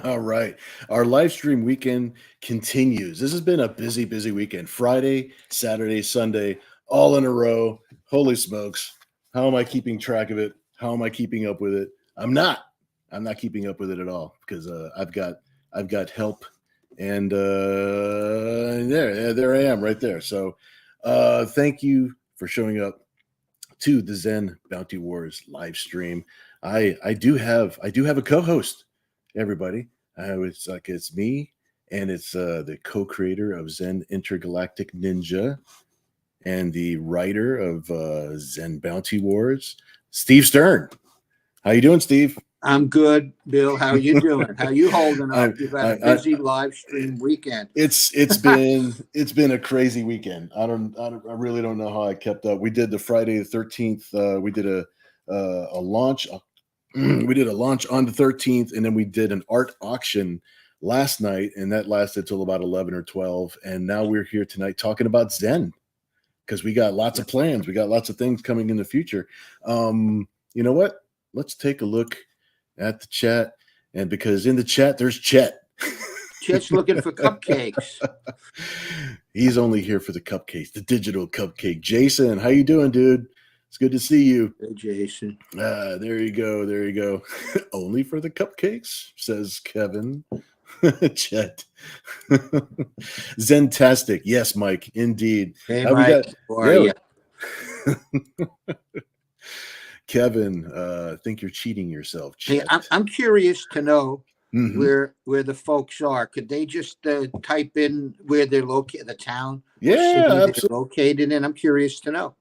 All right. Our live stream weekend continues. This has been a busy, busy weekend. Friday, Saturday, Sunday, all in a row. Holy smokes. How am I keeping track of it? How am I keeping up with it? I'm not. I'm not keeping up with it at all because I've got help, and there I am right there. So thank you for showing up to the Zen Bounty Wars live stream. I do have a co-host, everybody. It's me, and it's the co-creator of Zen Intergalactic Ninja and the writer of Zen Bounty Wars, Steve Stern. How you doing, Steve? I'm good, Bill. How you doing? How you holding I, up? You've had a I, busy live stream weekend. it's been a crazy weekend. I really don't know how I kept up. We did the Friday the 13th. We did a launch. We did a launch on the 13th, and then we did an art auction last night, and that lasted till about 11 or 12. And now we're here tonight talking about Zen because we got lots of plans. We got lots of things coming in the future. You know what? Let's take a look at the chat, and because in the chat there's Chet. Chet's looking for cupcakes. He's only here for the cupcakes, the digital cupcake. Jason, how you doing, dude? It's good to see you. Hey, Jason. There you go. There you go. Only for the cupcakes, says Kevin. Chet. Zentastic. Yes, Mike. Indeed. Hey, Mike. How are you? Kevin, I think you're cheating yourself. Chet. Hey, I'm curious to know where the folks are. Could they just type in where they're located, the town, yeah, absolutely. They're located in? I'm curious to know.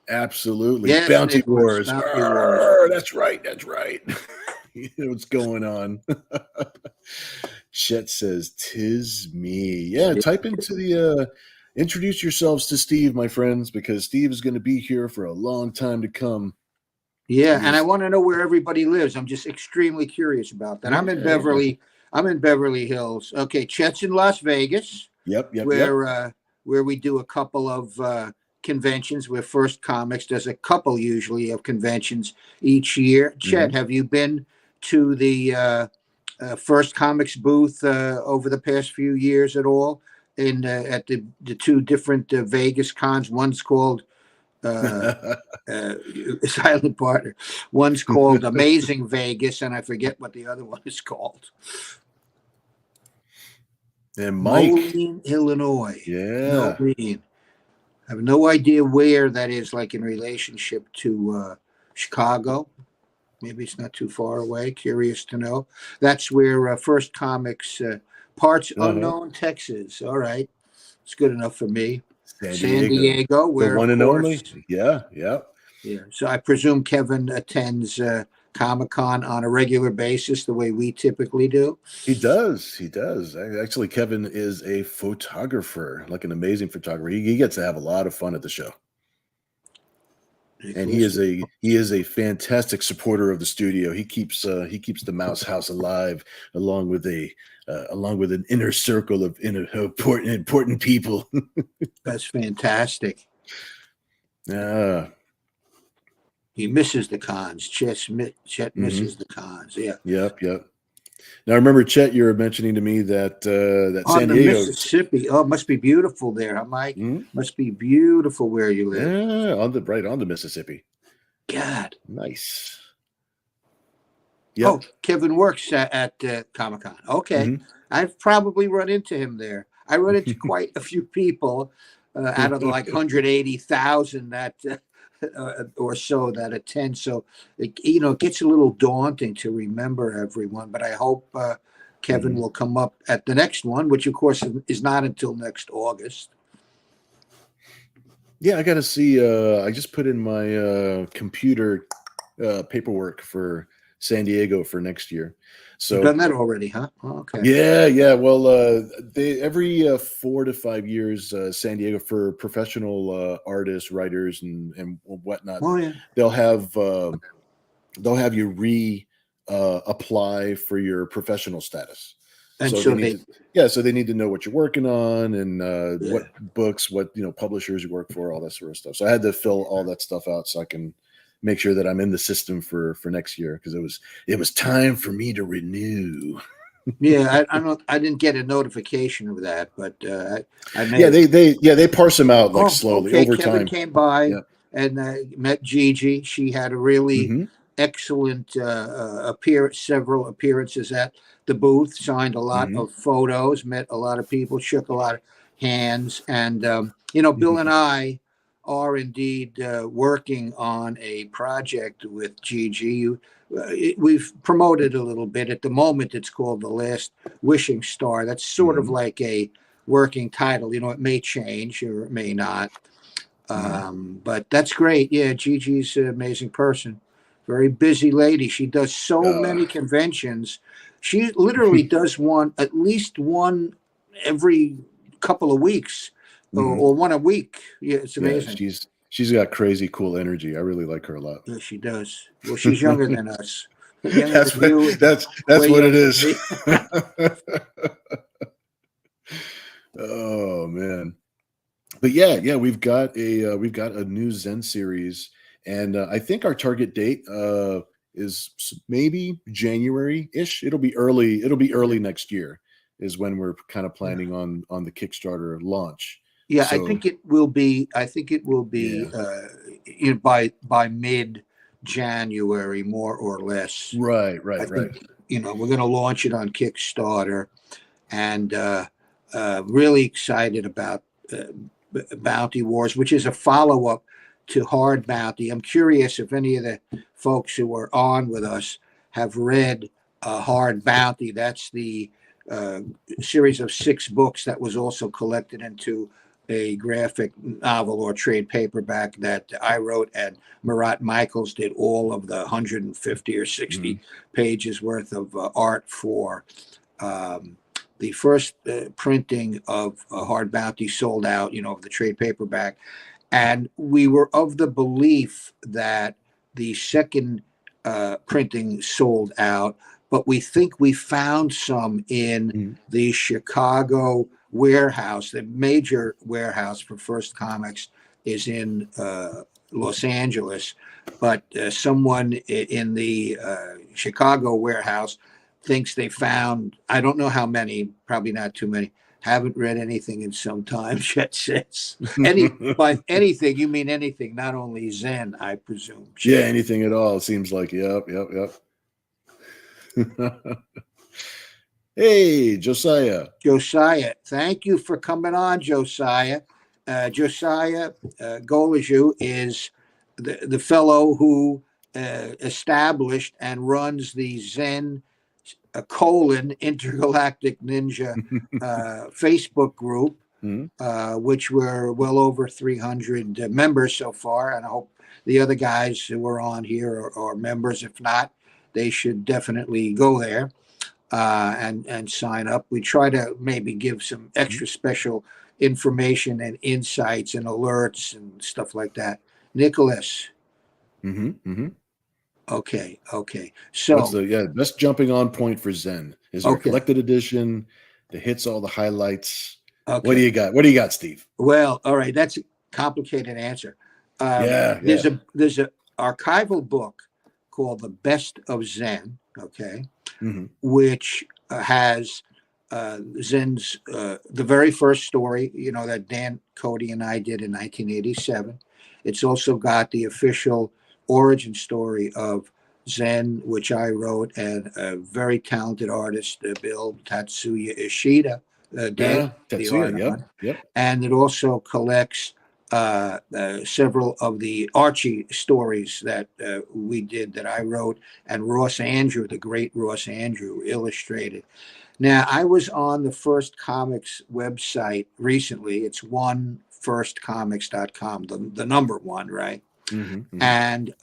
Absolutely. Yes, Bounty Wars. Bounty Wars. That's right. That's right. You know what's going on. Chet says, "'Tis me." Yeah, type into the introduce yourselves to Steve, my friends, because Steve is going to be here for a long time to come. Yeah, and I want to know where everybody lives. I'm just extremely curious about that. I'm in Beverly Hills. Okay, Chet's in Las Vegas. Yep. Where we do a couple of conventions where First Comics does a couple usually of conventions each year. Chet, have you been to the First Comics booth over the past few years at all? At the two different Vegas cons. One's called Silent Partner. One's called Amazing Vegas, and I forget what the other one is called. And Mike, Moline, Illinois. Yeah. Moline. I have no idea where that is, like in relationship to Chicago. Maybe it's not too far away. Curious to know. That's where First Comics, parts unknown, Texas. All right. It's good enough for me. San Diego, where the one and only. Yeah. So I presume Kevin attends Comic-Con on a regular basis, the way we typically do. He does. Actually, Kevin is a photographer, like an amazing photographer. He gets to have a lot of fun at the show. And he is a fantastic supporter of the studio. He keeps the Mouse House alive, along with an inner circle of important people. That's fantastic. Yeah. He misses the cons. Chet misses the cons. Yeah. Yep. Now remember, Chet, you were mentioning to me that San Diego, Mississippi. Oh, it must be beautiful there, huh, Mike? Must be beautiful where you live. Yeah, on the Mississippi. God, nice. Yep. Oh, Kevin works at Comic-Con. Okay, I've probably run into him there. I run into quite a few people out of like 180,000 that. Or so that attend. So, it gets a little daunting to remember everyone, but I hope Kevin will come up at the next one, which of course is not until next August. Yeah, I got to see. I just put in my computer paperwork for San Diego for next year. So you've done that already, huh? Oh, okay. Yeah. Well, they every 4 to 5 years, San Diego, for professional artists, writers, and whatnot. Oh, yeah. They'll have you apply for your professional status. And so they need to know what you're working on and what books, what publishers you work for, all that sort of stuff. So I had to fill all that stuff out so I can make sure that I'm in the system for next year, because it was time for me to renew. Yeah, I don't. I didn't get a notification of that, but I may Yeah, have. they parse them out like Oh, slowly okay. over Kevin time. came by Yeah. and met Gigi. She had a really Hmm. excellent several appearances at the booth, signed a lot Hmm. of photos, met a lot of people, shook a lot of hands. And, Bill and I are indeed working on a project with Gigi. We've promoted a little bit. At the moment, it's called The Last Wishing Star. That's sort of Hmm. like a working title. It may change or it may not. Hmm. But that's great. Yeah, Gigi's an amazing person. Very busy lady. She does so Uh, many conventions. She literally does at least one every couple of weeks, hmm. or one a week. Yeah, it's Yeah, amazing. she's got crazy cool energy. I really like her a lot. Yeah, she does. Well, she's younger than us, younger than That's what you, and that's way what it younger than is. me. Oh man. But yeah, we've got a new Zen series, and I think our target date is maybe January-ish. It'll be early next year is when we're kind of Yeah. planning on the Kickstarter launch. Yeah, I So think it will be. I think it will be yeah, by mid January, more or less. right, I right, right. think we're going to launch it on Kickstarter, and really excited about uh, Bounty Wars, which is a follow up to Hard Bounty. I'm curious if any of the folks who were on with us have read Hard Bounty. That's the uh, series of 6 books that was also collected into a graphic novel or trade paperback that I wrote, and Murat Michaels did all of the 150 or 60 Mhm. pages worth of art for. Um, the first printing of Hard Bounty sold out, of the trade paperback. And we were of the belief that the second printing sold out, but we think we found some in Mhm. the Chicago warehouse. The major warehouse for First Comics is in Los Angeles, but someone in the Chicago warehouse thinks they found, I don't know how many, probably not too many. Haven't read anything in some time, Chet says. By anything, you mean anything, not only Zen, I presume, Yeah, Chet. anything at all. It seems like yep. Hey, Josiah. Josiah, thank you for coming on, Josiah. Josiah Golaju is the fellow who established and runs the Zen Intergalactic Ninja Facebook group, Mhm. which were well over 300 members so far. And I hope the other guys who are on here are members. If not, they should definitely go there and sign up. We try to maybe give some extra special information and insights and alerts and stuff like that. Nicholas, Mhm. Mhm. okay. What's So, the best jumping on point for Zen? Is there a okay, collected edition that hits all the highlights? What do okay. you got? What do you got, Steve? Well, all right. That's a complicated answer. Yeah, There's yeah. a archival book called The Best of Zen. Okay, Mhm. which has Zen's the very first story, that Dan Cody and I did in 1987. It's also got the official origin story of Zen, which I wrote, and a very talented artist, Bill Tatsuya Ishida, did Yeah, the Tetsuya. art Yep, on. yep. And it also collects several of the Archie stories that we did, that I wrote, and Ross Andrew, the great Ross Andrew, illustrated. Now, I was on the First Comics website recently. It's onefirstcomics.com, the number one, right? Mhm. Mhm. And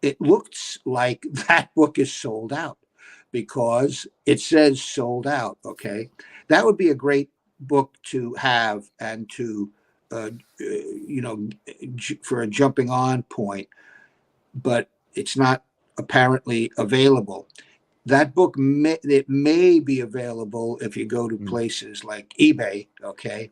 it looks like that book is sold out because it says sold out. Okay. That would be a great book to have and to, for a jumping on point, but it's not apparently available. That book may be available if you go to Mhm. places like eBay, okay?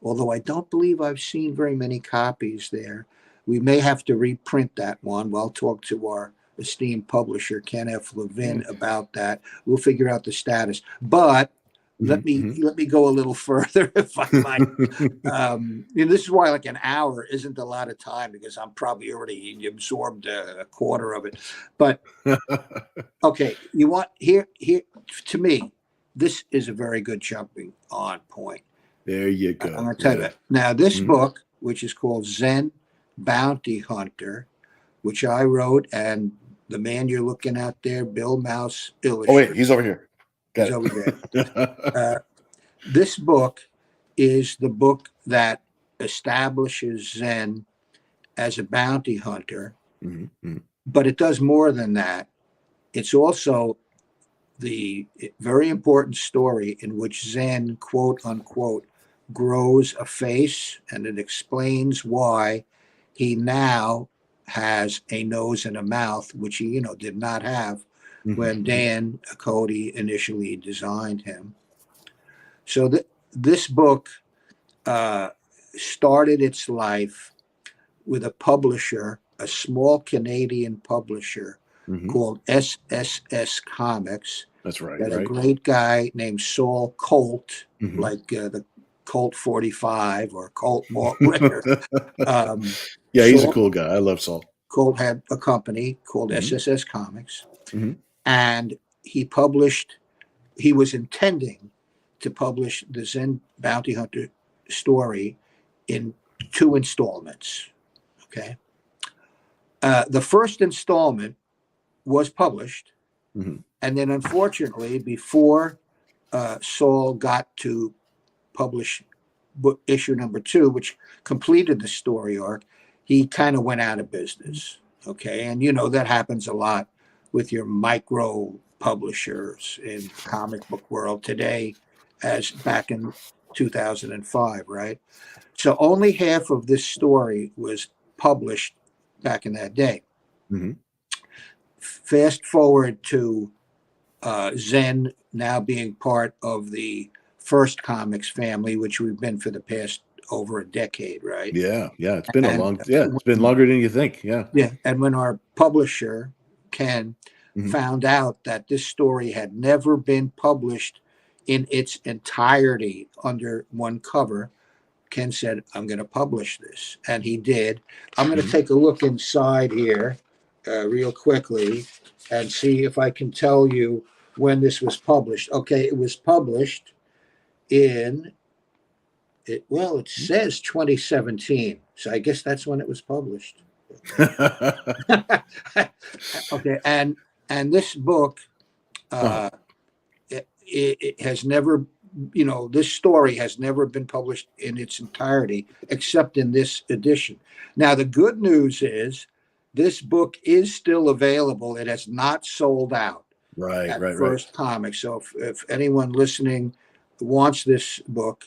Although I don't believe I've seen very many copies there. We may have to reprint that one. Well, I'll talk to our esteemed publisher Ken F. Levin about that. We'll figure out the status. But let me go a little further, if I might. This is why like an hour isn't a lot of time, because I'm probably already absorbed a quarter of it. But okay, you want here to me, this is a very good jumping on point. There you go. I'm going to tell you that. Now, this book, which is called ZEN Bounty Hunter, which I wrote, and the man you're looking at there, Bill Mouse illustrated. Oh wait, he's over here. He's over there. This book is the book that establishes ZEN as a bounty hunter, but it does more than that. It's also the very important story in which ZEN, quote unquote, grows a face, and it explains why he now has a nose and a mouth, which he, did not have when Dan Cody initially designed him. So this book started its life with a publisher, a small Canadian publisher called SSS Comics. That's right. There's a great guy named Saul Colt, like the Colt 45 or Colt Malt Liquor. Yeah, he's a cool guy. I love Saul. Colt had a company called SSS Comics, and he was intending to publish the ZEN Bounty Hunter story in 2 installments. Okay. The first installment was published, and then unfortunately, before Saul got to publish book issue number 2, which completed the story arc, he kind of went out of business. Okay. And that happens a lot with your micro publishers in comic book world today, as back in 2005, right? So only half of this story was published back in that day. Fast forward to ZEN now being part of the First Comics family, which we've been for the past over a decade, right? Yeah. It's been it's been longer than you think. Yeah. And when our publisher, Ken, found out that this story had never been published in its entirety under one cover, Ken said, I'm going to publish this. And he did. I'm going to take a look inside here real quickly and see if I can tell you when this was published. Okay, it was published it says 2017. So I guess that's when it was published. Okay, and this book, it has never, this story has never been published in its entirety except in this edition. Now, the good news is this book is still available. It has not sold out. Right. First Comics. So if anyone listening wants this book,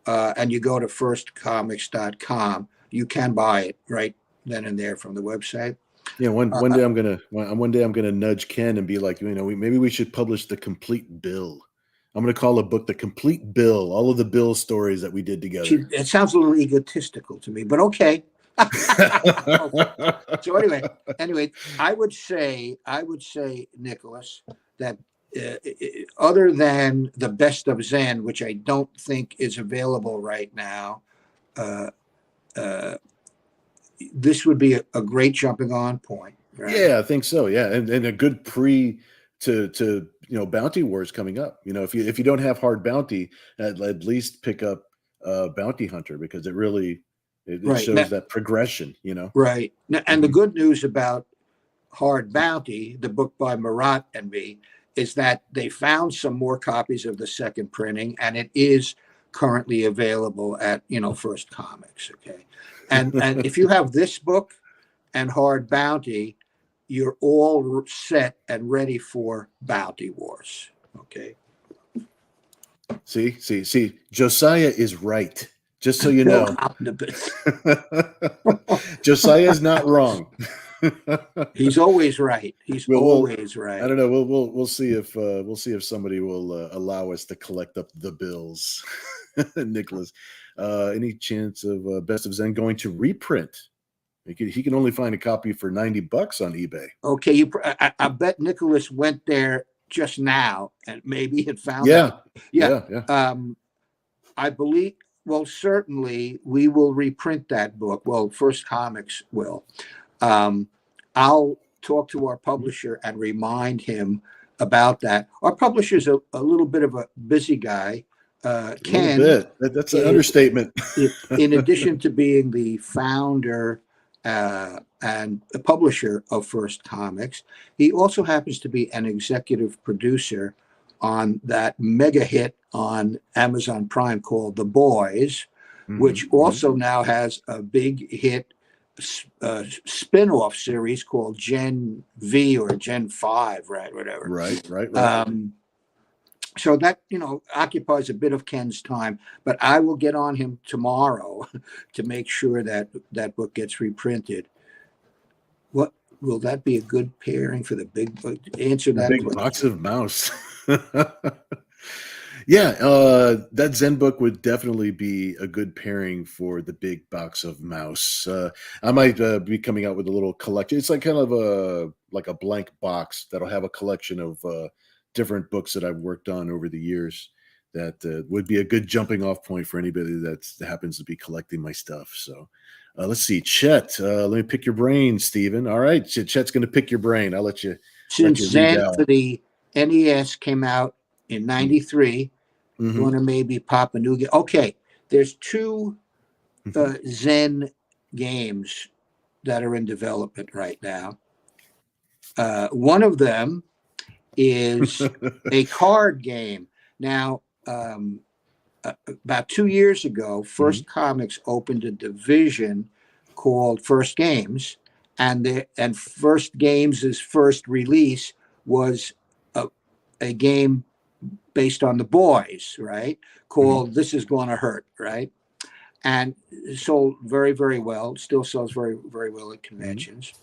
and you go to firstcomics.com, you can buy it right then and there from the website. Yeah, one day I'm gonna nudge Ken and be like, maybe we should publish the complete bill. I'm gonna call the book The Complete Bill, all of the Bill stories that we did together. It sounds a little egotistical to me, but okay. So anyway, I would say, Nicholas, that other than the Best of ZEN, which I don't think is available right now, this would be a great jumping on point. Right? Yeah, I think so. Yeah, and a good pre to Bounty Wars coming up. If you don't have Hard Bounty, at least pick up Bounty Hunter, because it really shows that progression. Right. And the good news about Hard Bounty, the book by Marat and me, is that they found some more copies of the second printing, and it is currently available at First Comics. Okay, and if you have this book and Hard Bounty, you're all set and ready for Bounty Wars. Okay. See, Josiah is right. Just so you know, Josiah's not wrong. He's always right. He's always right. I don't know. We'll see if somebody will allow us to collect up the bills. Nicholas, any chance of Best of ZEN going to reprint? He can only find a copy for $90 on eBay. Okay, I bet Nicholas went there just now and maybe had found Yeah, that. yeah. I believe. Well, certainly we will reprint that book. Well, First Comics will. I'll talk to our publisher and remind him about that. Our publisher's a little bit of a busy guy. Ken, a little bit. That's an understatement. In addition to being the founder and a publisher of First Comics, he also happens to be an executive producer on that mega hit on Amazon Prime called The Boys, which also now has a big hit spin-off series called Gen V or Gen 5, right? Whatever. Right. So that, occupies a bit of Ken's time, but I will get on him tomorrow to make sure that that book gets reprinted. What will that be a good pairing for the big book? Answer that. The big box of mouse. Yeah, that Zen book would definitely be a good pairing for the big box of mouse. I might be coming out with a little collection. It's like kind of a blank box that'll have a collection of different books that I've worked on over the years. That would be a good jumping off point for anybody that happens to be collecting my stuff. So let's see, Chet. Let me pick your brain, Stephen. All right, Chet's going to pick your brain. I'll let you. Since Zen for the NES came out in '93, you want to maybe pop a new game. Okay, there's two Zen games that are in development right now. One of them is a card game. Now, about 2 years ago, First Comics opened a division called First Games, and First Games' first release was a game based on The Boys, right? Called This Is Gonna Hurt, right? And sold very, very well. Still sells very, very well at conventions.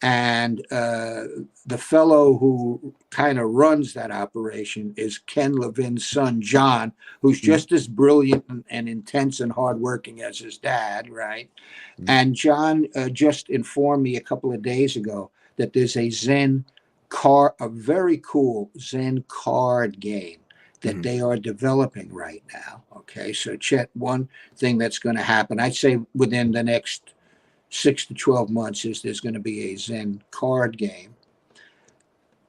And the fellow who kind of runs that operation is Ken Levin's son, John, who's just as brilliant and intense and hardworking as his dad, right? And John just informed me a couple of days ago that there's a very cool Zen card game that they are developing right now. Okay, so Chet, one thing that's going to happen, I'd say within the next 6 to 12 months, is there's going to be a Zen card game.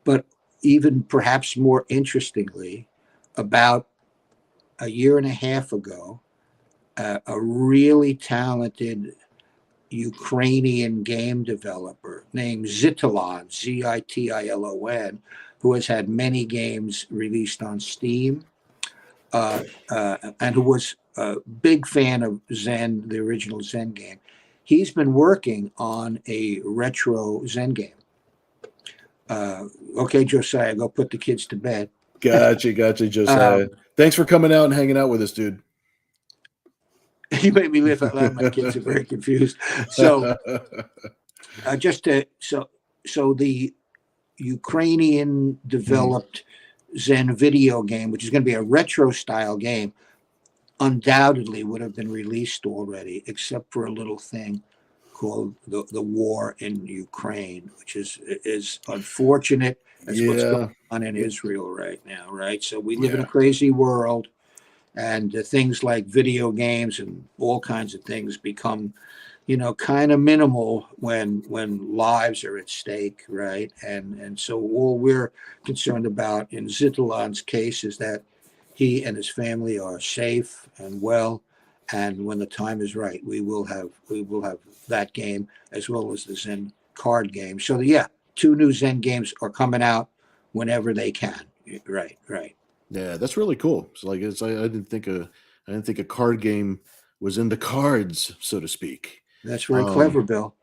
But even perhaps more interestingly, about a year and a half ago, a really talented Ukrainian game developer named Zitilon, Zitilon, who has had many games released on Steam, and who was a big fan of Zen, the original Zen game. He's been working on a retro Zen game. Okay, Josiah, go put the kids to bed. Gotcha, Josiah. Thanks for coming out and hanging out with us, dude. You made me laugh out loud. My kids are very confused. So, so the Ukrainian developed Zen video game, which is going to be a retro style game, undoubtedly would have been released already, except for a little thing called the war in Ukraine, which is unfortunate. That's what's going on in Israel right now, right? So we live in a crazy world, and things like video games and all kinds of things become, kind of minimal when lives are at stake, right? And so all we're concerned about in Zitilon's case is that he and his family are safe and well, and when the time is right, we will have that game as well as the Zen card game. So two new Zen games are coming out whenever they can. Right. Yeah, that's really cool. It's like I didn't think a card game was in the cards, so to speak. That's very clever, Bill.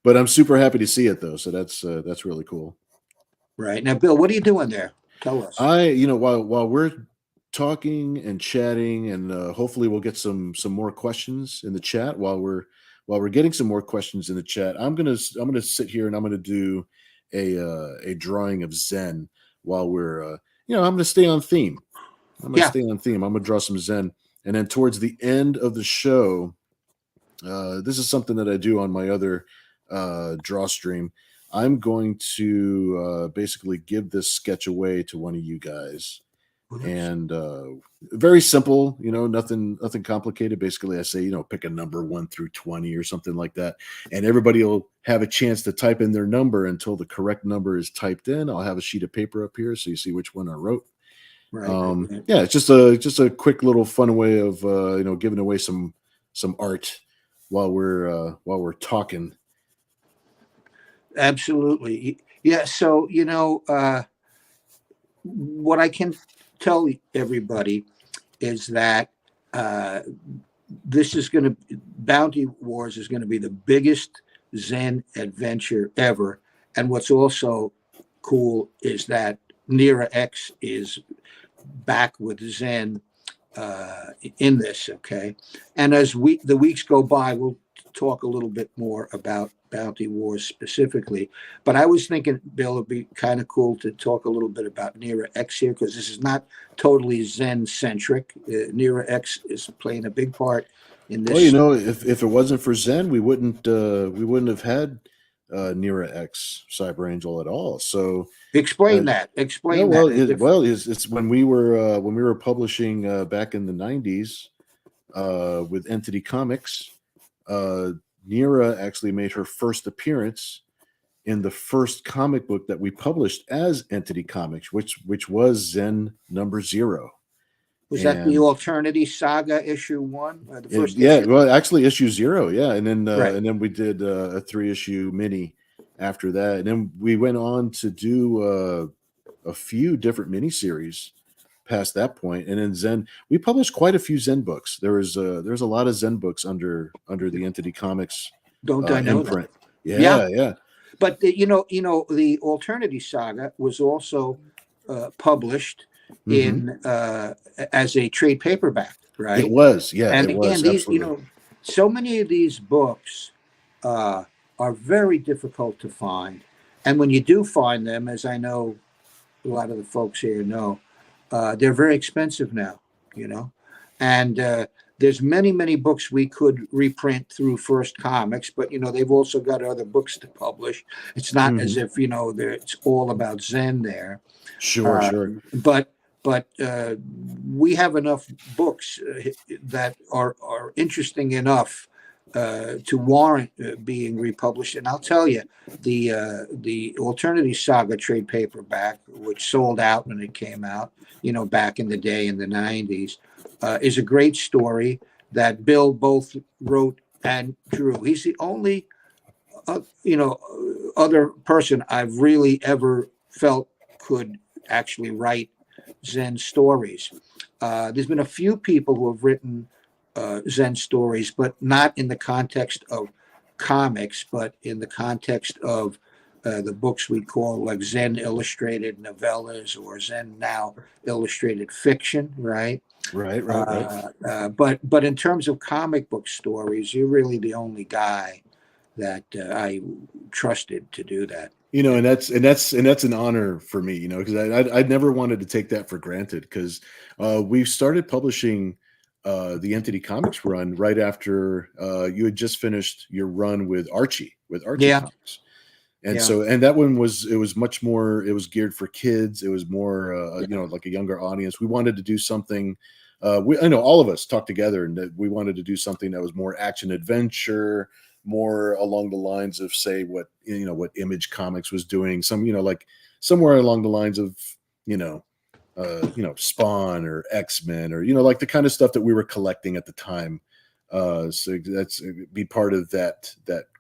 But I'm super happy to see it though. So that's really cool. Right. Now, Bill, what are you doing there? Tell us. While we're talking and chatting, and hopefully we'll get some more questions in the chat. While we're getting some more questions in the chat, I'm gonna sit here and I'm gonna do a drawing of Zen while we're I'm gonna stay on theme. I'm gonna stay on theme. I'm gonna draw some Zen. And then towards the end of the show, this is something that I do on my other draw stream. I'm going to basically give this sketch away to one of you guys. And very simple, nothing complicated. Basically, I say, pick a number 1 through 20 or something like that. And everybody will have a chance to type in their number until the correct number is typed in. I'll have a sheet of paper up here so you see which one I wrote. Right. Yeah, it's just a quick little fun way of giving away some art while we're talking. Absolutely. Yeah. So, what I can tell everybody is that this is going to, Bounty Wars is going to be the biggest Zen adventure ever. And what's also cool is that Nera X is back with Zen in this. Okay. And as the weeks go by, we'll talk a little bit more about Bounty Wars specifically. But I was thinking, Bill, it'd be kind of cool to talk a little bit about Nera X here, because this is not totally Zen centric. Nera X is playing a big part in this. Well, if it wasn't for Zen, we wouldn't have had Nera X Cyber Angel at all. So explain that. Explain well, that. It's when we were publishing back in the 90s with Entity Comics. Nera actually made her first appearance in the first comic book that we published as Entity Comics, which was Zen number 0. Was that the Alternity Saga issue 1? The first issue? Well, actually issue 0, yeah. And then right. and then we did a 3-issue mini after that. And then we went on to do a few different miniseries past that point. And then Zen, we published quite a few Zen books. There's a lot of Zen books under the Entity Comics don't I know imprint. That? Yeah. But the Alternity Saga was also published in as a trade paperback, right? It was, yeah. And it again, was, these absolutely. So many of these books are very difficult to find, and when you do find them, as I know a lot of the folks here know, they're very expensive now, and there's many books we could reprint through First Comics, but they've also got other books to publish. It's not as if it's all about Zen there. Sure. But we have enough books that are interesting enough to warrant being republished. And I'll tell you, the Alternity Saga trade paperback, which sold out when it came out, back in the day in the 90s, is a great story that Bill both wrote and drew. He's the only, other person I've really ever felt could actually write Zen stories. There's been a few people who have written Zen stories, but not in the context of comics, but in the context of the books we call like Zen illustrated novellas or Zen now illustrated fiction, right? Right. But in terms of comic book stories, you're really the only guy that I trusted to do that. And that's an honor for me, because I never wanted to take that for granted, because we started publishing the Entity Comics run right after you had just finished your run with Archie Comics. And so, and that one was much more, it was geared for kids. It was more, like a younger audience. We wanted to do something, I know all of us talked together and that we wanted to do something that was more action adventure, more along the lines of, say, what Image Comics was doing, some, like somewhere along the lines of, Spawn or X-Men, or, like the kind of stuff that we were collecting at the time. So that's be part of that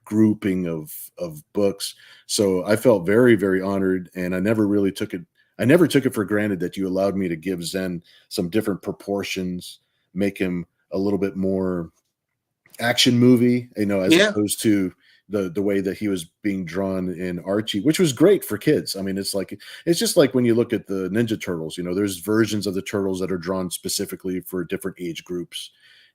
grouping of books. So I felt very, very honored, and I never took it for granted that you allowed me to give Zen some different proportions, make him a little bit more action movie, as opposed to the way that he was being drawn in Archie, which was great for kids. I mean, it's just like when you look at the Ninja Turtles, there's versions of the Turtles that are drawn specifically for different age groups.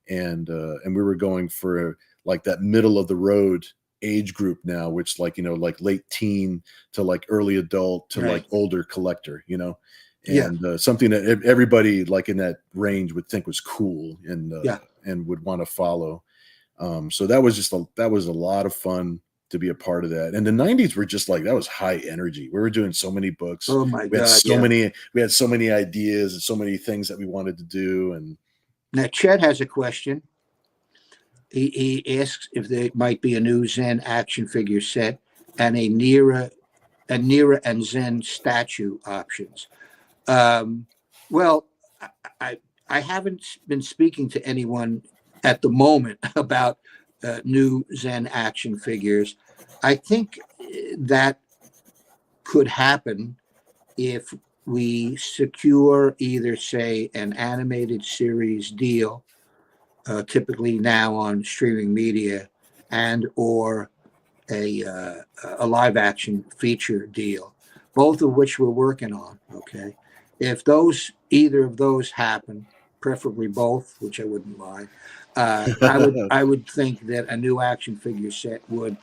And we were going for like that middle of the road age group now, which like late teen to like early adult to like older collector, and something that everybody like in that range would think was cool and would want to follow. So that was a lot of fun to be a part of that. And the 90s were just like, that was high energy. We were doing so many books. Oh my God. We had so many ideas and so many things that we wanted to do. And now Chet has a question. He asks if there might be a new Zen action figure set and a Nira and Zen statue options. Well, I haven't been speaking to anyone at the moment about new Zen action figures. I think that could happen if we secure either, say, an animated series deal, typically now on streaming media, and or a live action feature deal, both of which we're working on. Okay, if either of those happen, preferably both, which I wouldn't mind. I would think that a new action figure set would,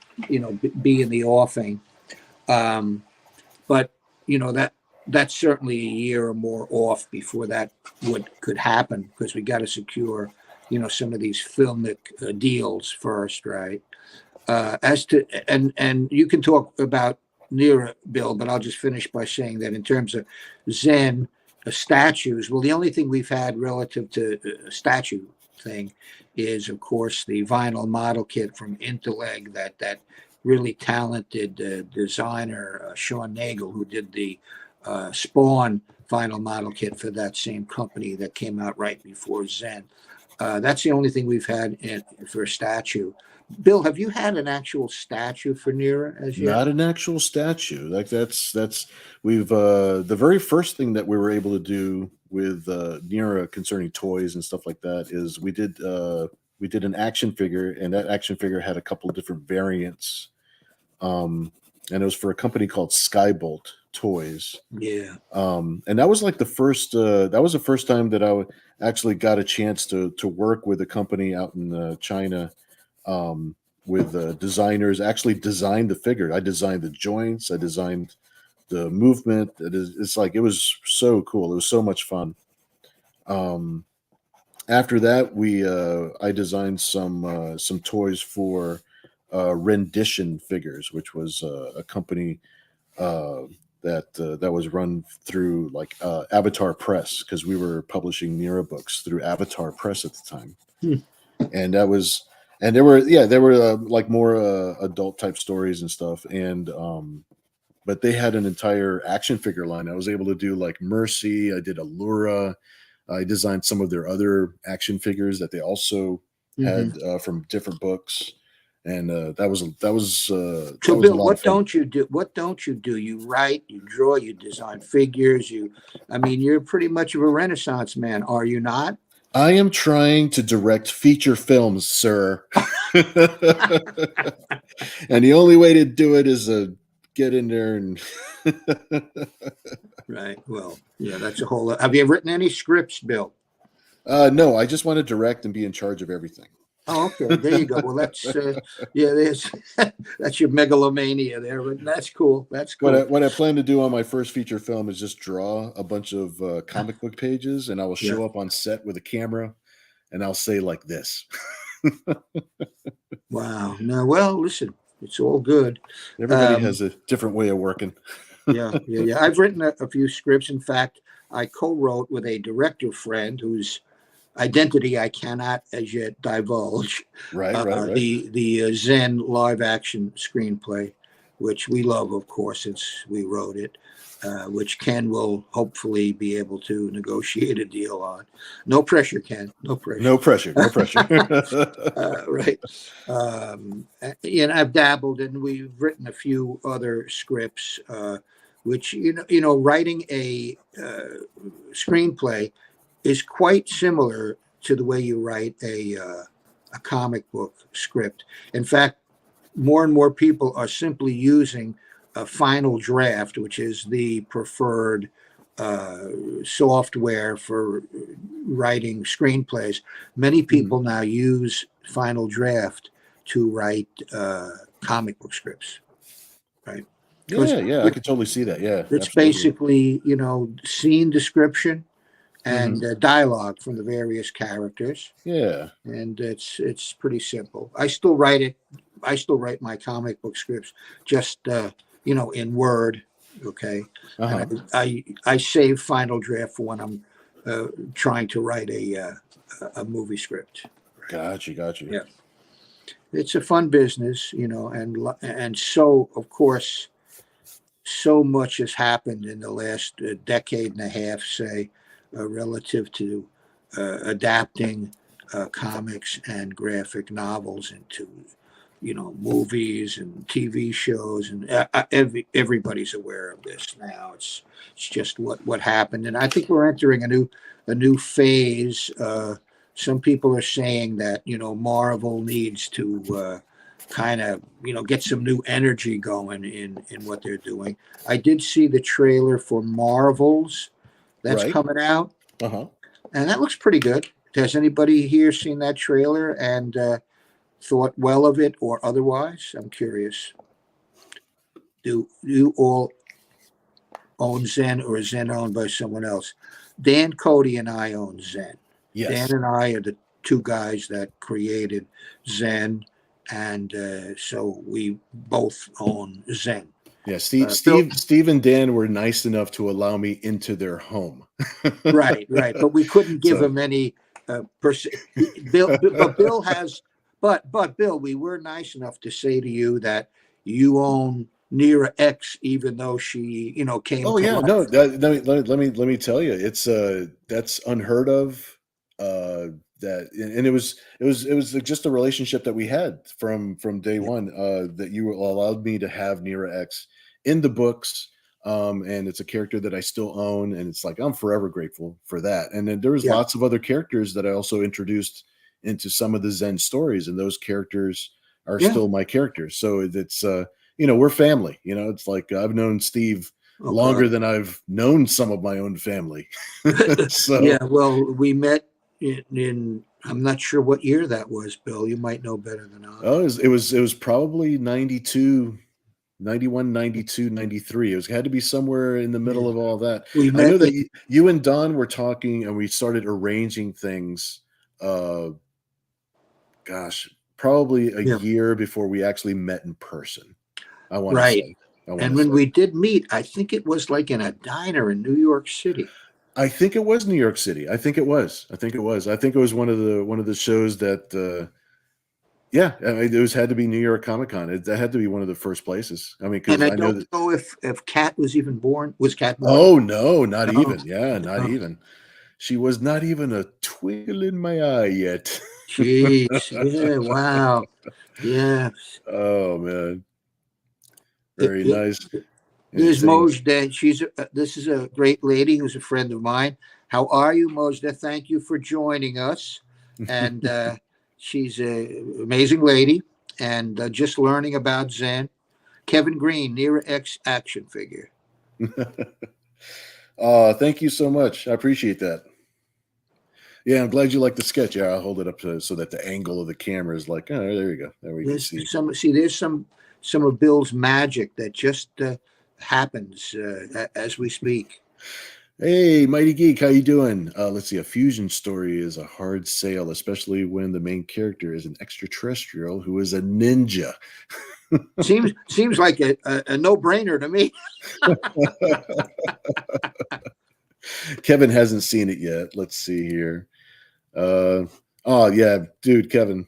be in the offing. But that's certainly a year or more off before that could happen, because we got to secure, some of these filmic deals first, right? As to and you can talk about Nira, Bill, but I'll just finish by saying that in terms of Zen statues, well, the only thing we've had relative to a statue thing is, of course, the vinyl model kit from Interleg that really talented designer Sean Nagel, who did the Spawn vinyl model kit for that same company that came out right before Zen. That's the only thing we've had for a statue. Bill, have you had an actual statue for Nira as yet? Not an actual statue. Like we've the very first thing that we were able to do with Nira concerning toys and stuff like that is we did an action figure, and that action figure had a couple of different variants. And it was for a company called Skybolt Toys. Yeah. And that was like the first time that I actually got a chance to work with a company out in China, with designers, actually designed the figure. I designed the joints. I designed the movement. It was so cool. It was so much fun. After that, I designed some toys for Rendition Figures, which was a company that was run through like Avatar Press, because we were publishing Nira books through Avatar Press at the time. And there were like more adult type stories and stuff, and but they had an entire action figure line. I was able to do like Mercy. I did Allura. I designed some of their other action figures that they also had from different books. And that was so Bill, what don't you do? What don't you do? You write, you draw, you design figures. You're pretty much of a Renaissance man, are you not? I am trying to direct feature films, sir. And the only way to do it is to get in there and right. Well, yeah, that's a whole. Have you written any scripts, Bill? No, I just want to direct and be in charge of everything. Oh, okay. There you go. Well, that's that's your megalomania there, but that's cool. That's cool. What I plan to do on my first feature film is just draw a bunch of comic book pages, and I will show up on set with a camera, and I'll say like this. Wow. No, well, listen, it's all good. Everybody has a different way of working. Yeah. I've written a few scripts. In fact, I co-wrote with a director friend whose identity I cannot as yet divulge. Right. The Zen live action screenplay, which we love, of course, since we wrote it, which Ken will hopefully be able to negotiate a deal on. No pressure, Ken. No pressure. No pressure. Right. And I've dabbled, and we've written a few other scripts, which, writing a screenplay is quite similar to the way you write a comic book script. In fact, more and more people are simply using a Final Draft, which is the preferred software for writing screenplays. Many people now use Final Draft to write comic book scripts, right? Yeah, I could totally see that. Yeah, It's absolutely. basically, scene description and Mm-hmm. dialogue from the various characters, Yeah. and it's pretty simple. I still write it. I still write my comic book scripts just in Word, okay, and Uh-huh. I save Final Draft for when I'm trying to write a movie script. Got you. Yeah, it's a fun business, and so of course so much has happened in the last decade and a half, say, relative to adapting comics and graphic novels into, movies and TV shows, and everybody's aware of this now. It's just what happened, and I think we're entering a new phase. Some people are saying that Marvel needs to kind of get some new energy going in what they're doing. I did see the trailer for Marvels that's Right. coming out, Uh-huh. and that looks pretty good. Has anybody here seen that trailer and thought well of it or otherwise? I'm curious. Do you all own Zen, or is Zen owned by someone else? Dan Cody and I own Zen. Yes. Dan and I are the two guys that created Zen, and so we both own Zen. Yeah, Steve, Bill, Steve and Dan were nice enough to allow me into their home. right, but we couldn't give him any. But Bill has. But Bill, we were nice enough to say to you that you own Nera X, even though she, came Oh to yeah, life. no, let me tell you, it's that's unheard of. That and it was just a relationship that we had from day Yeah. one. That you allowed me to have Nera X in the books. And it's a character that I still own, and it's like I'm forever grateful for that. And then there was Yeah. lots of other characters that I also introduced into some of the Zen stories, and those characters are Yeah. still my characters. So it's we're family. It's like I've known Steve longer Okay. than I've known some of my own family. Yeah. So Well, we met in I'm not sure what year that was, Bill. You might know better than I. it was probably 92, 91, 92, 93. It had to be somewhere in the middle Yeah. of all that. We I know met that in. you and Don were talking, and we started arranging things. Uh, gosh, probably a Yeah. year before we actually met in person. I want to Right. say. I want And to when say. we did meet, I think it was like in a diner in New York City. I think it was New York City. I think it was. I think it was one of the shows that. Yeah, I mean, it had to be New York Comic Con. That had to be one of the first places. I mean, And because I I know don't that. know if Kat was even born. Was Kat born? Oh no, not No. even. Yeah, not No. even. She was not even a twinkle in my eye yet. Jeez. Yeah. Wow. Yeah. Oh man, It, very it, nice. Here's Saying, Mojda. This is a great lady who's a friend of mine. How are you, Mojda? Thank you for joining us. And she's an amazing lady. And just learning about Zen. Kevin Green, Nera X action figure. Thank you so much. I appreciate that. Yeah, I'm glad you like the sketch. Yeah, I'll hold it up so that the angle of the camera is like, oh, there you go. There we can see. There's some of Bill's magic that just happens as we speak. Hey, Mighty Geek, how you doing? Let's see. A fusion story is a hard sale, especially when the main character is an extraterrestrial who is a ninja. Seems like a no-brainer to me. Kevin hasn't seen it yet. Let's see here. Oh yeah, dude, Kevin.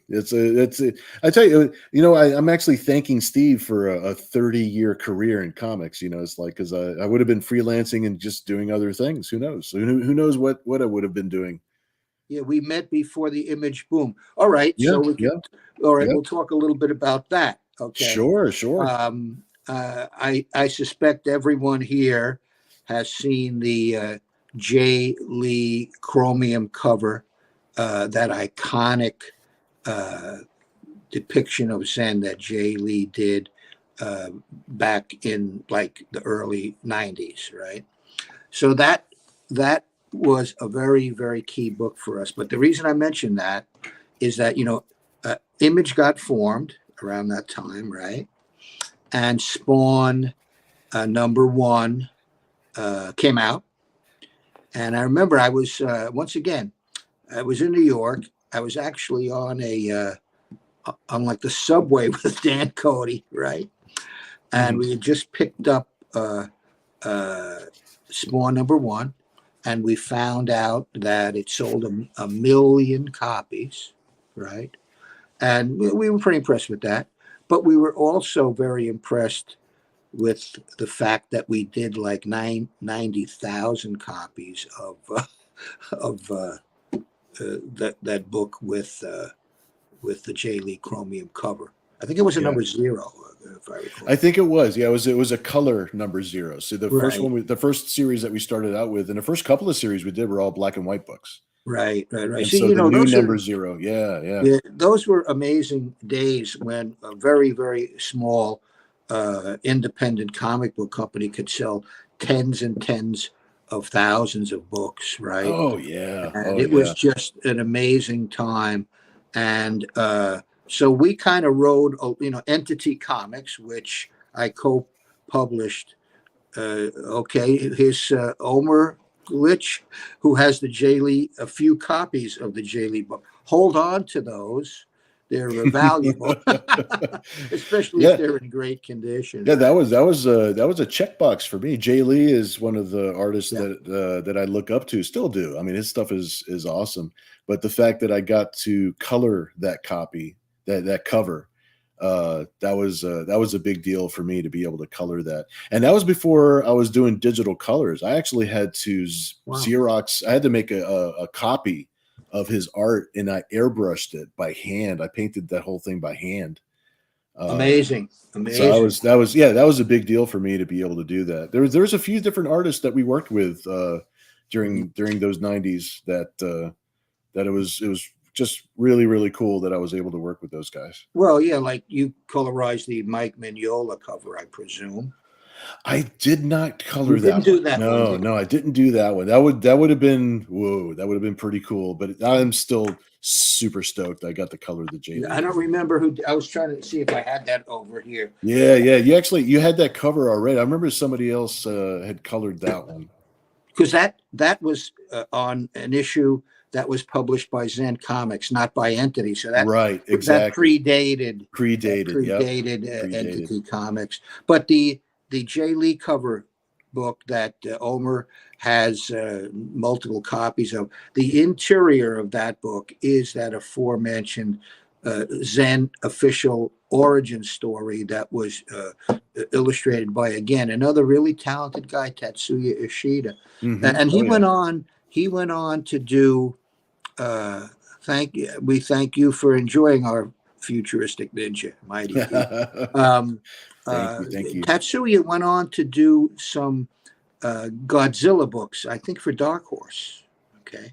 I tell you, I'm actually thanking Steve for a 30-year career in comics. It's like because I would have been freelancing and just doing other things. Who knows? Who knows what I would have been doing? Yeah, we met before the image boom. All right, Yeah, so we can. yeah, All right, yeah. we'll talk a little bit about that. Okay. Sure. I suspect everyone here has seen the Jay Lee chromium cover, that iconic depiction of Zen that Jay Lee did back in like the early 90s, right? So that was a very, very key book for us. But the reason I mention that is that, Image got formed around that time, right? And Spawn #1 came out. And I remember I was, once again, I was in New York. I was actually on like the subway with Dan Cody, right? And we had just picked up Spawn #1, and we found out that it sold a million copies, right? And we were pretty impressed with that. But we were also very impressed with the fact that we did like 90,000 copies of that book with the J. Lee Chromium cover. I think it was a #0, if I recall. I think it was. Yeah, it was a color #0. So the first one, the first series that we started out with, and the first couple of series we did were all black and white books. Right. And so the new #0, yeah. Those were amazing days when a very, very small independent comic book company could sell tens and tens of thousands of books, right? Oh yeah. And it was just an amazing time. And so we kind of rode, Entity Comics, which I co-published. Here's Omer Glitch, who has the J. Lee, a few copies of the J. Lee book. Hold on to those. They're valuable, especially if they're in great condition. Yeah, that was a checkbox for me. J. Lee is one of the artists that I look up to, still do. I mean, his stuff is awesome. But the fact that I got to color that copy, that cover, that was a big deal for me to be able to color that. And that was before I was doing digital colors. I actually had to Xerox. I had to make a copy of his art, and I airbrushed it by hand. I painted that whole thing by hand. Amazing. So that was a big deal for me to be able to do that. There was a few different artists that we worked with during those 90s that it was just really, really cool that I was able to work with those guys. Well, yeah, like you colorized the Mike Mignola cover, I presume. I did not color that. Didn't do that one. No, I didn't do that one. That would have been that would have been pretty cool. But I'm still super stoked I got to color the J. I don't remember who. I was trying to see if I had that over here. Yeah. You had that cover already. I remember somebody else had colored that one. Because that was on an issue that was published by ZEN Comics, not by Entity. So that that predated Entity Comics. But the J. Lee cover book that Omer has multiple copies of, the interior of that book is that aforementioned ZEN official origin story that was illustrated by, again, another really talented guy, Tatsuya Ishida. And he went on to do we thank you for enjoying our futuristic ninja, Mighty. Thank you. Tatsuya went on to do some Godzilla books, I think, for Dark Horse. Okay.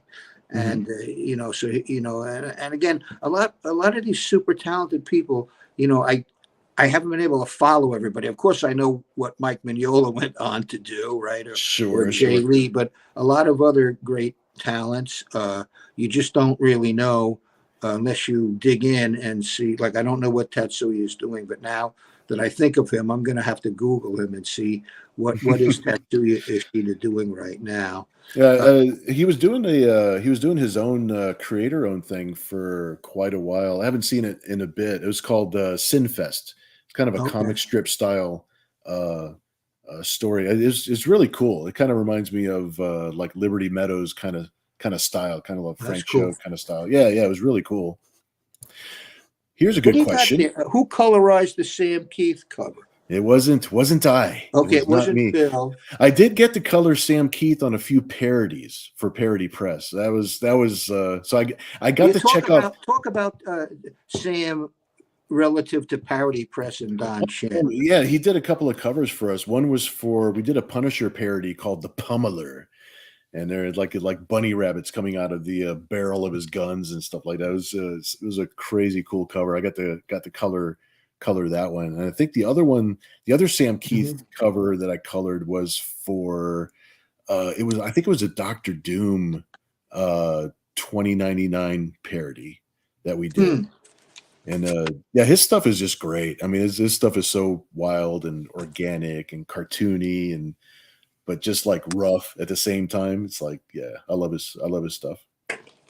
And and again, a lot of these super talented people, I haven't been able to follow everybody. Of course, I know what Mike Mignola went on to do, right? Or J. Lee, but a lot of other great talents, you just don't really know unless you dig in and see. Like, I don't know what Tatsuya is doing, but now that I think of him, I'm going to have to Google him and see what is Tatsuya Ishida doing right now. He was doing his own creator-owned thing for quite a while. I haven't seen it in a bit. It was called Sinfest. It's kind of a comic strip style story. It's really cool. It kind of reminds me of like Liberty Meadows kind of style, kind of like Frank Cho kind of style. Yeah, it was really cool. Here's a good question. Who colorized the Sam Keith cover? It wasn't I. Okay, it wasn't me. Bill. I did get to color Sam Keith on a few parodies for Parody Press. That was so I got to check out. Talk about Sam relative to Parody Press and Don Shen. Yeah, he did a couple of covers for us. One was we did a Punisher parody called The Pummeler. And they're like bunny rabbits coming out of the barrel of his guns and stuff like that. It was a crazy cool cover. I got to color that one. And I think the other Sam Keith cover that I colored was for I think it was a Dr. Doom 2099 parody that we did. And yeah, his stuff is just great. I mean, his stuff is so wild and organic and cartoony, and but just like rough at the same time. It's like, yeah, I love his stuff.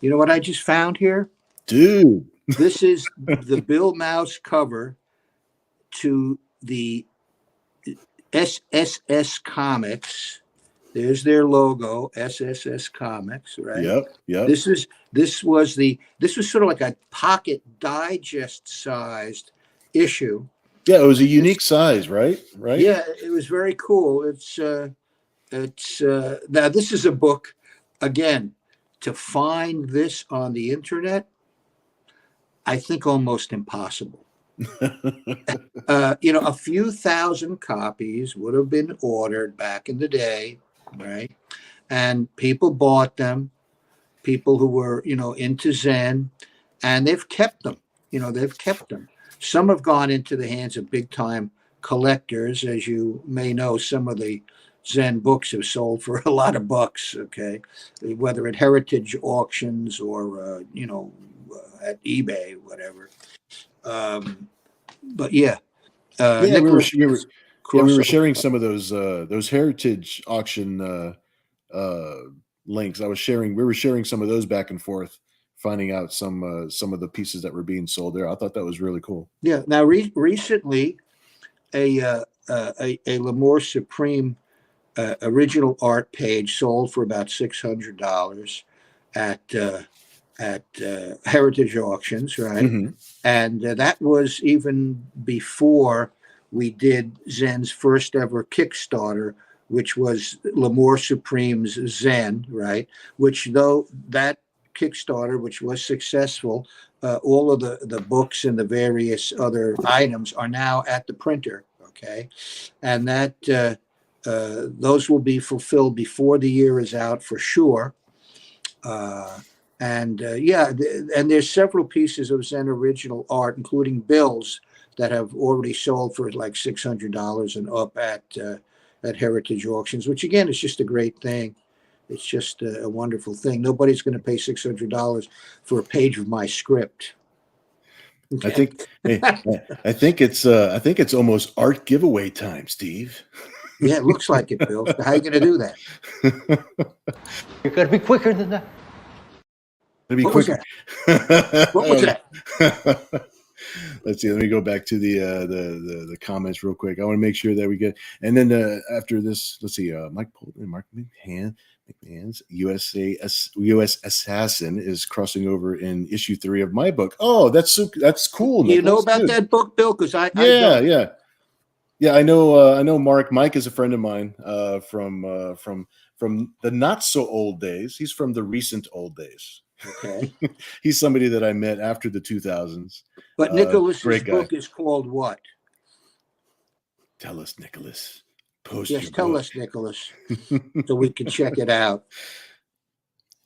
You know what I just found here? Dude. This is the Bill Mouse cover to the SSS Comics. There's their logo, SSS Comics, right? Yep. This was sort of like a pocket digest sized issue. Yeah, it was a unique size, right? Right. Yeah, it was very cool. It's now this is a book, again, to find this on the internet, I think almost impossible. A few thousand copies would have been ordered back in the day, right? And people bought them, people who were, into Zen, and they've kept them. Some have gone into the hands of big time collectors. As you may know, some of the Zen books have sold for a lot of bucks, okay? Whether at heritage auctions or, at eBay, whatever. But yeah. Yeah, we were sharing some of those heritage auction links. We were sharing some of those back and forth, finding out some of the pieces that were being sold there. I thought that was really cool. Yeah. Now, recently, a L'Amour Supreme original art page sold for about $600 at heritage auctions, right? Mm-hmm. And that was even before we did Zen's first ever Kickstarter, which was L'Amour Supreme's Zen, right? Which, though that Kickstarter, which was successful, all of the books and the various other items are now at the printer, okay? And that those will be fulfilled before the year is out for sure. And there's several pieces of Zen original art, including Bill's, that have already sold for like $600 and up at heritage auctions, which again is just a great thing. It's just a wonderful thing. Nobody's going to pay $600 for a page of my script. Okay. I think it's almost art giveaway time, Steve. Yeah, it looks like it, Bill. How are you going to do that? You got to be quicker than that. What was that? Let's see. Let me go back to the comments real quick. I want to make sure that we get. And then after this, let's see. Mike Polton, Mark McMahon's U.S. Assassin is crossing over in issue 3 of my book. Oh, that's cool. Do you know about that book, Bill? Because I I know Mark. Mike is a friend of mine from the not so old days. He's from the recent old days. Okay. He's somebody that I met after the 2000s. But Nicholas's book is called what? Tell us, Nicholas. Tell us, Nicholas, so we can check it out.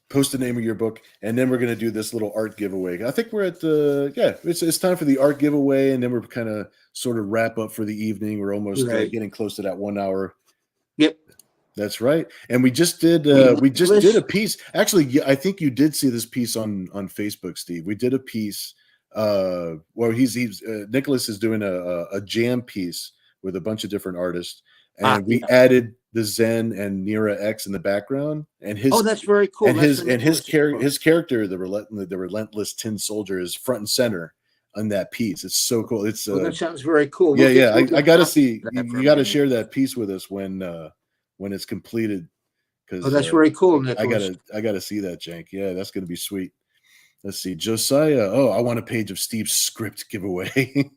Post the name of your book, and then we're going to do this little art giveaway. I think we're at it's time for the art giveaway, and then we're kind of sort of wrap up for the evening. We're almost getting close to that 1 hour. Yep. That's right. And we just did a piece. Actually, I think you did see this piece on Facebook, Steve. We did a piece where he's Nicholas is doing a jam piece with a bunch of different artists, and we added the Zen and Nira X in the background, and that's very cool. And his character, the relentless tin soldier, is front and center on that piece. It's so cool. It's that sounds very cool. I got to see. You got to share that piece with us when it's completed. Because that's very cool, Nicholas. I gotta see that, Jank. Yeah, that's gonna be sweet. Let's see, Josiah. Oh, I want a page of Steve's script giveaway.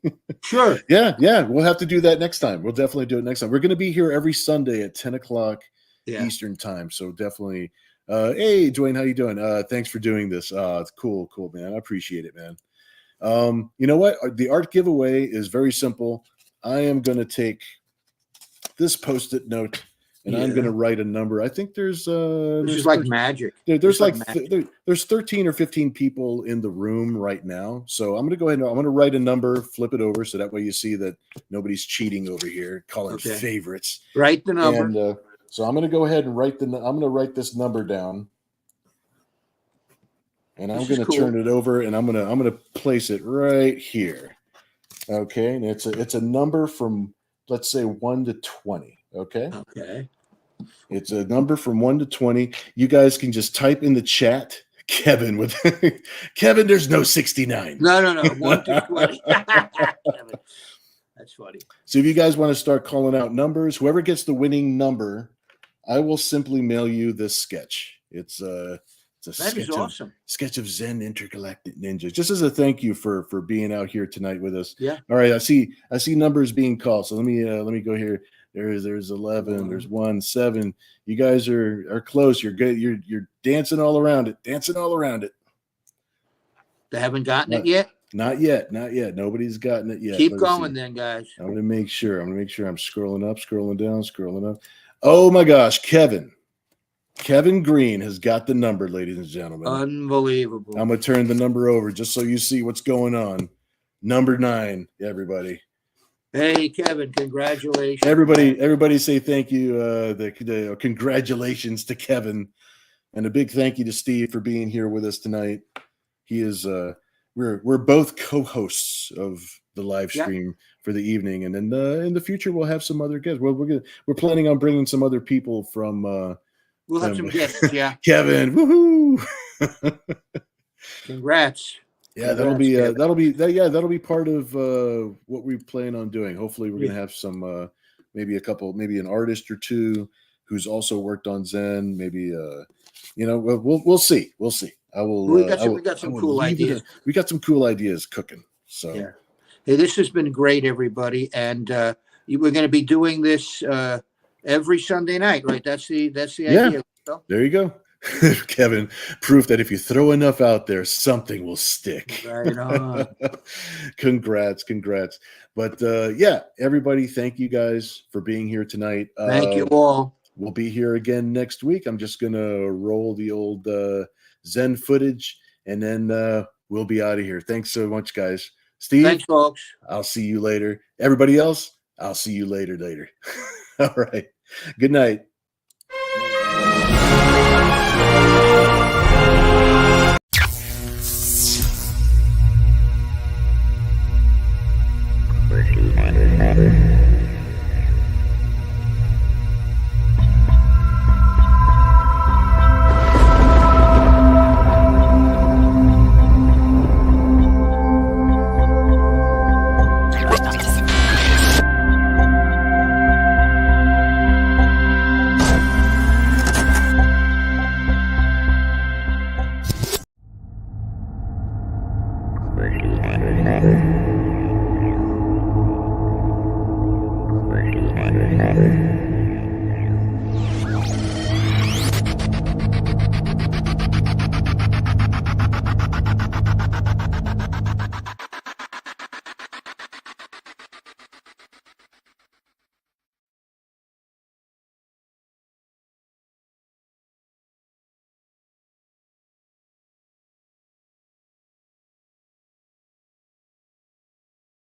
Sure. Yeah. We'll have to do that next time. We'll definitely do it next time. We're gonna be here every Sunday at 10 o'clock Eastern time. So definitely. Hey, Dwayne, how you doing? Thanks for doing this. It's cool, man. I appreciate it, man. You know what? The art giveaway is very simple. I am gonna take this Post-it note. And I'm going to write a number. I think there's like magic. There's 13 or 15 people in the room right now. So I'm going to go ahead and I'm going to write a number, flip it over, so that way you see that nobody's cheating over here, calling favorites. Write the number. And so I'm going to go ahead and write this number down. And I'm This going is to cool. turn it over, and I'm going to place it right here. Okay, and it's a number from, let's say, 1 to 20. Okay. Okay. It's a number from 1 to 20. You guys can just type in the chat, Kevin, with Kevin, there's no 69. No. 1 to 20. Kevin. That's funny. So if you guys want to start calling out numbers, whoever gets the winning number, I will simply mail you this sketch. It's a sketch of Zen Intergalactic Ninjas, just as a thank you for being out here tonight with us. Yeah. All right, I see numbers being called. So let me go here. There's 11. There's 1, 7. You guys are close. You're good. You're dancing all around it. They haven't gotten it yet. Not yet. Nobody's gotten it yet. Keep going, then, guys. I'm gonna make sure. I'm scrolling up, scrolling down, scrolling up. Oh my gosh, Kevin Green has got the number, ladies and gentlemen. Unbelievable. I'm gonna turn the number over just so you see what's going on. Number 9, everybody. Hey, Kevin, congratulations. Everybody say thank you. Congratulations to Kevin, and a big thank you to Steve for being here with us tonight. He is we're both co-hosts of the live stream for the evening, and then in the future we'll have some other guests. We're planning on bringing some other people from. We'll have some guests. Yeah, Kevin, woohoo! Congrats. Yeah, that'll be part of what we plan on doing. Hopefully, we're gonna have some maybe an artist or two who's also worked on Zen. Maybe we'll see. We got some cool ideas. We got some cool ideas cooking. So yeah. Hey, this has been great, everybody, and we're going to be doing this every Sunday night, right? That's the idea. So. There you go. Kevin, proof that if you throw enough out there, something will stick. Right on. Congrats. But everybody, thank you guys for being here tonight. Thank you all. We'll be here again next week. I'm just going to roll the old Zen footage, and then we'll be out of here. Thanks so much, guys. Steve, thanks, folks. I'll see you later. Everybody else, I'll see you later. All right. Good night. Mercenary.